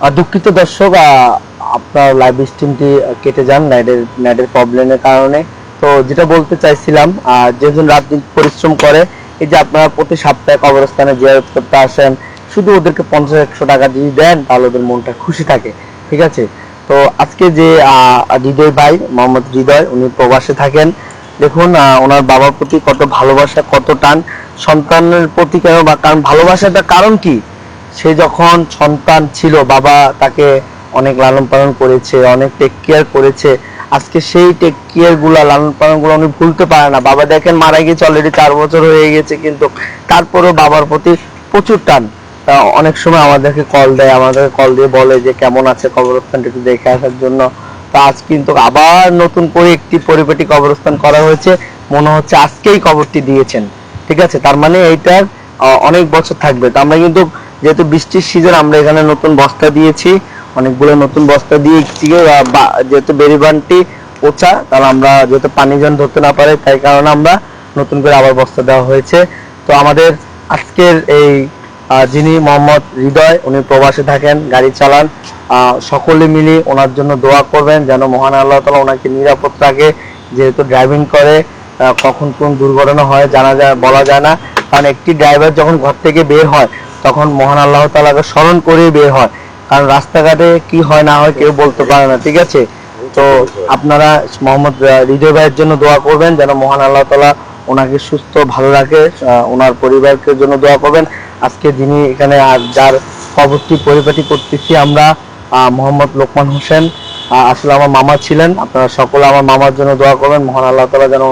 দুঃখিত দর্শক, আপনার লাইভ স্ট্রিমটি কেটে যান নেটের প্রবলেমের কারণে। তো যেটা বলতে চাইছিলাম, যেজন রাত দিন পরিশ্রম করে, এই যে আপনারা প্রতি সপ্তাহে কবরস্থানে জিয়ারত করতে আসেন, শুধু ওদেরকে 50-100 টাকা দিয়ে দেন, তাহলে ওদের মনটা খুশি থাকে। ঠিক আছে? তো আজকে যে হৃদয় ভাই, মোহাম্মদ হৃদয়, উনি প্রবাসে থাকেন। দেখুন ওনার বাবার প্রতি কত ভালোবাসা, কত টান সন্তানের প্রতি। কেন বা কারণ ভালোবাসাটার কারণ কি, সে যখন সন্তান ছিল বাবা তাকে অনেক লালন পালন করেছে, অনেক টেক কেয়ার করেছে। আজকে সেই টেক কেয়ার গুলা, লালন পালন গুলো উনি ভুলতে পারে না। বাবা দেখেন মারা গেছে, অলরেডি 4 বছর হয়ে গেছে, কিন্তু তারপরেও বাবার প্রতি প্রচুর টান। অনেক সময় আমাদেরকে কল দেয়, আমাদেরকে কল দিয়ে বলে যে কেমন আছে, কবরস্থানটা একটু দেখে আসার জন্য। তো আজ কিন্তু আবার নতুন করে একটি পরিপাটি কবরস্থান করা হয়েছে, মনে হচ্ছে আজকেই কবরটি দিয়েছেন। ঠিক আছে? তার মানে এইটার অনেক বছর থাকবে। তো আমরা কিন্তু, যেহেতু বৃষ্টির সিজন, আমরা এখানে নতুন বস্তা দিয়েছি, অনেকগুলো নতুন বস্তা দিয়ে যেহেতু বেরিবানটি পোঁচা, তাহলে আমরা যেহেতু পানি যেন ধরতে না পারে, তাই কারণে আমরা নতুন করে আবার বস্তা দেওয়া হয়েছে। তো আমাদের আজকের এই যিনি মোহাম্মদ হৃদয়, উনি প্রবাসে থাকেন, গাড়ি চালান। সকলে মিলে ওনার জন্য দোয়া করবেন যেন মহান আল্লাহ তাআলা ওনাকে নিরাপদ রাখে। যেহেতু ড্রাইভিং করে, কখন কোন দুর্ঘটনা হয় বলা যায় না। কারণ একটি ড্রাইভার যখন ঘর থেকে বের হয়, তখন মহান আল্লাহ তাআলাকে স্মরণ করে বের হয়। কারণ রাস্তাঘাটে কি হয় না হয় কেউ বলতে পারে না। ঠিক আছে? তো আপনারা মোহাম্মদ হৃদয় ভাইয়ের জন্য দোয়া করবেন যেন মহান আল্লাহ তাআলা ওনাকে সুস্থ ভালো রাখে। ওনার পরিবারকে জন্য দোয়া করবেন। আজকে যিনি এখানে যার কবরটি পরিপাটি করতেছি আমরা, মোহাম্মদ লোকমান হোসেন, আসলে আমার মামা ছিলেন। আপনারা সকলে আমার মামার জন্য দোয়া করবেন, মহান আল্লাহ তাআলা যেন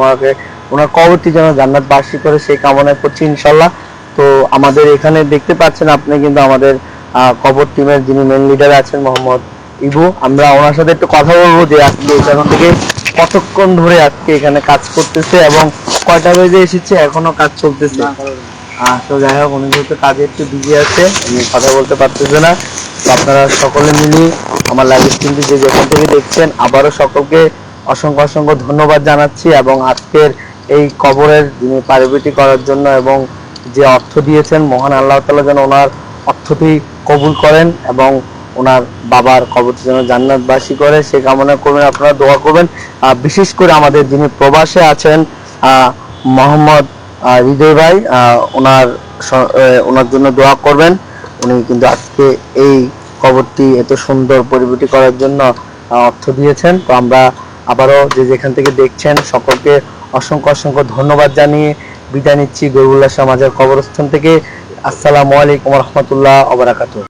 ওনার কবরটি যেন জান্নাতবাসী করে, সেই কামনা করছি ইনশাল্লাহ। তো আমাদের এখানে দেখতে পাচ্ছেন আপনি, কিন্তু আমাদের কবর টিমের যিনি মেন লিডার আছেন মোহাম্মদ ইবু, আমরা ওনার সাথে একটু কথা বলবো যে আজকে এখান থেকে কতক্ষণ ধরে আজকে এখানে কাজ করতেছে এবং কয়টা বেজে এসেছে, এখনো কাজ চলতেছে। তো যাই হোক, উনি যেহেতু কাজে একটু বিজি আছে, উনি কথা বলতে পারতেছে না। তো আপনারা সকলে মিলে আমার লাইভ স্ট্রিমটি যে যেখান থেকে দেখছেন, আবারও সকলকে অসংখ্য অসংখ্য ধন্যবাদ জানাচ্ছি। এবং আজকের এই কবরের যিনি পারিবারিক করার জন্য এবং যে অর্থ দিয়েছেন, মহান আল্লাহ তাআলা যেন ওনার অর্থটি কবুল করেন এবং ওনার বাবার কবরটি যেন জান্নাতবাসী করে, সে কামনা করবেন। আপনারা দোয়া করবেন। বিশেষ করে আমাদের যিনি প্রবাসে আছেন মোহাম্মদ হৃদয় ভাই, ওনার জন্য দোয়া করবেন। উনি কিন্তু আজকে এই কবরটি এত সুন্দর পরিপাটি করার জন্য অর্থ দিয়েছেন। তো আমরা আবারও যে যেখান থেকে দেখছেন সকলকে অসংখ্য অসংখ্য ধন্যবাদ জানিয়ে বিদায় নিচ্ছি গরিবুল্লাহ শাহ মাজার কবরস্থান থেকে। আসসালামু আলাইকুম ওয়া রাহমাতুল্লাহি ওয়া বারাকাতুহু।